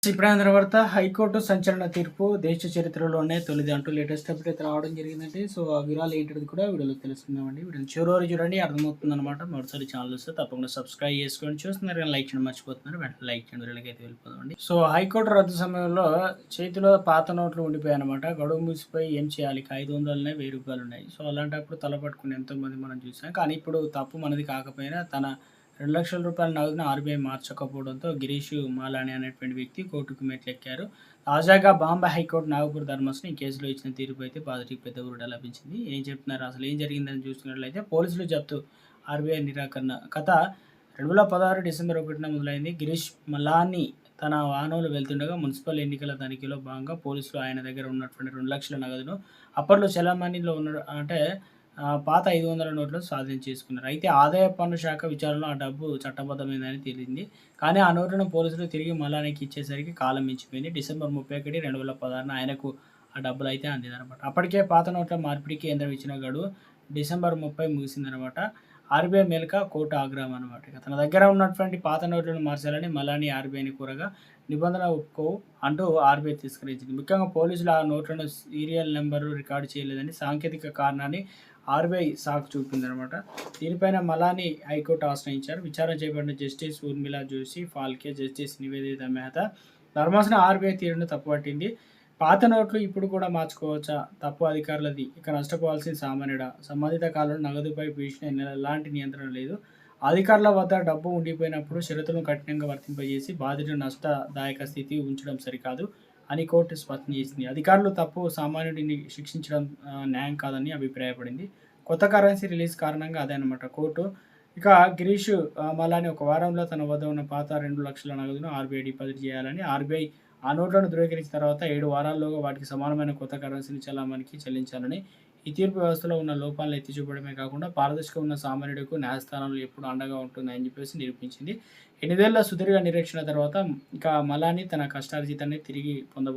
ఇప్పుడైన వార్త హైకోర్టు సంచలన తీర్పు దేశ చరిత్రలోనే తొలిది అంటూ లేటెస్ట్ అప్డేట్ అయితే రావడం జరిగిందండి. సో, ఆ వివరాలు ఏంటిది కూడా వీడియోలో తెలుసుకుందామండి. వీడియోని చివరి వరకు చూడండి అర్థమవుతుందనమాట. మొదటిసారి ఛానల్ వస్తే తప్పకుండా సబ్స్క్రైబ్ చేసుకోండి. చూస్తున్నారు కానీ లైక్ చేయడం మర్చిపోతున్నారు. వెంటనే లైక్ చేయండి. వీడియోకి అయితే వెళ్ళిపోదామండి. సో, హైకోర్టు రద్దు సమయంలో చేతిలో పాత నోట్లు ఉండిపోయాయన్నమాట. గడువు మూసిపోయి ఏం చేయాలి? ఇక 500 రూ. 1000 ఉన్నాయి. సో, అలాంటప్పుడు తలపట్టుకుని ఎంతోమంది మనం చూసాం. కానీ ఇప్పుడు తప్పు మనది కాకపోయినా తన రూ. 2,00,000 నగదును ఆర్‌బీఐ మార్చకపోవడంతో గిరీష్ మాలాని అనేటువంటి వ్యక్తి కోర్టుకు మెట్లెక్కారు. తాజాగా బాంబే హైకోర్టు నాగపూర్ ధర్మాసనం ఈ కేసులో ఇచ్చిన తీర్పు అయితే బాధితుడికి పెద్ద ఊరట లభించింది. ఏం చెప్తున్నారు? అసలు ఏం జరిగిందని చూసుకున్నట్లయితే పోలీసులు జప్తు, ఆర్‌బీఐ నిరాకరణ. కథ 2016 డిసెంబర్ 1న మొదలైంది. గిరీష్ మలాని తన వాహనంలో వెళ్తుండగా మున్సిపల్ ఎన్నికల తనిఖీలో భాగంగా పోలీసులు ఆయన దగ్గర ఉన్నటువంటి 2,00,000 నగదును అప్పట్లో చలామణిలో ఉన్న అంటే పాత 500 నోట్లను స్వాధీనం చేసుకున్నారు. అయితే ఆదాయ పన్ను శాఖ విచారణలో ఆ డబ్బు చట్టబద్ధమైందని తేలింది. కానీ ఆ నోట్లను పోలీసులు తిరిగి మలానికి ఇచ్చేసరికి కాలం మించిపోయింది. డిసెంబర్ 31, 2016 ఆయనకు ఆ డబ్బులైతే అందిందనమాట. అప్పటికే పాత నోట్ల మార్పిడికి కేంద్రం ఇచ్చిన గడువు డిసెంబర్ 30 ముగిసిందనమాట. ఆర్‌బీఐ మేల్క కోర్టు ఆగ్రహం అనమాట. తన దగ్గర ఉన్నటువంటి పాత నోట్లను మార్చాలని మలాని ఆర్‌బీఐని కోరగా నిబంధన ఒప్పుకోవు అంటూ ఆర్‌బీఐ తిరస్కరించింది. ముఖ్యంగా పోలీసులు ఆ నోట్లను సీరియల్ నెంబర్లు రికార్డు చేయలేదని సాంకేతిక కారణాన్ని ఆర్‌బీఐ సాకు చూపిందనమాట. దీనిపైన మలాని హైకోర్టు ఆశ్రయించారు. విచారణ చేపట్టిన జస్టిస్ ఊర్మిళా జోషి, ఫాల్కే, జస్టిస్ నివేదిత మెహతా ధర్మాసనం ఆర్‌బీఐ తీరును తప్పుపట్టింది. పాత నోట్లు ఇప్పుడు కూడా మార్చుకోవచ్చా? తప్పు అధికారులది. ఇక నష్టపోవాల్సింది సామాన్యుడా? సంబంధిత కాలంలో నగదుపై భీషణ ఎలాంటి నియంత్రణ లేదు. అధికారుల వద్ద డబ్బు ఉండిపోయినప్పుడు షరతులను కఠినంగా వర్తింపజేసి బాధితులను నష్టదాయక స్థితి ఉంచడం సరికాదు అని కోర్టు స్పష్టం చేసింది. అధికారులు తప్పు సామాన్యుడిని శిక్షించడం న్యాయం కాదని అభిప్రాయపడింది. కొత్త కరెన్సీ రిలీజ్ కారణంగా అదే అనమాట కోర్టు. ఇక గిరీష్ మలాని ఒక వారంలో తన వద్ద ఉన్న పాత 2,00,000 నగదును ఆర్‌బీఐ డిపాజిట్ చేయాలని, ఆర్‌బీఐ ఆ నోట్లను ధృవీకరించిన తర్వాత 7 వారాల్లోగా వాటికి సమానమైన కొత్త కరెన్సీని చలామణికి చెల్లించాలని. ఈ తీర్పు వ్యవస్థలో ఉన్న లోపాలను ఎత్తి చూపడమే కాకుండా పారదర్శకంగా ఉన్న సామాన్యుడికి న్యాయస్థానంలో ఎప్పుడు అండగా ఉంటుందని చెప్పేసి నిరూపించింది. 8 ఏళ్ల సుదీర్ఘ నిరీక్షణ తర్వాత ఇక మలాని తన కష్టార్జితాన్ని తిరిగి పొందబోతున్నారు.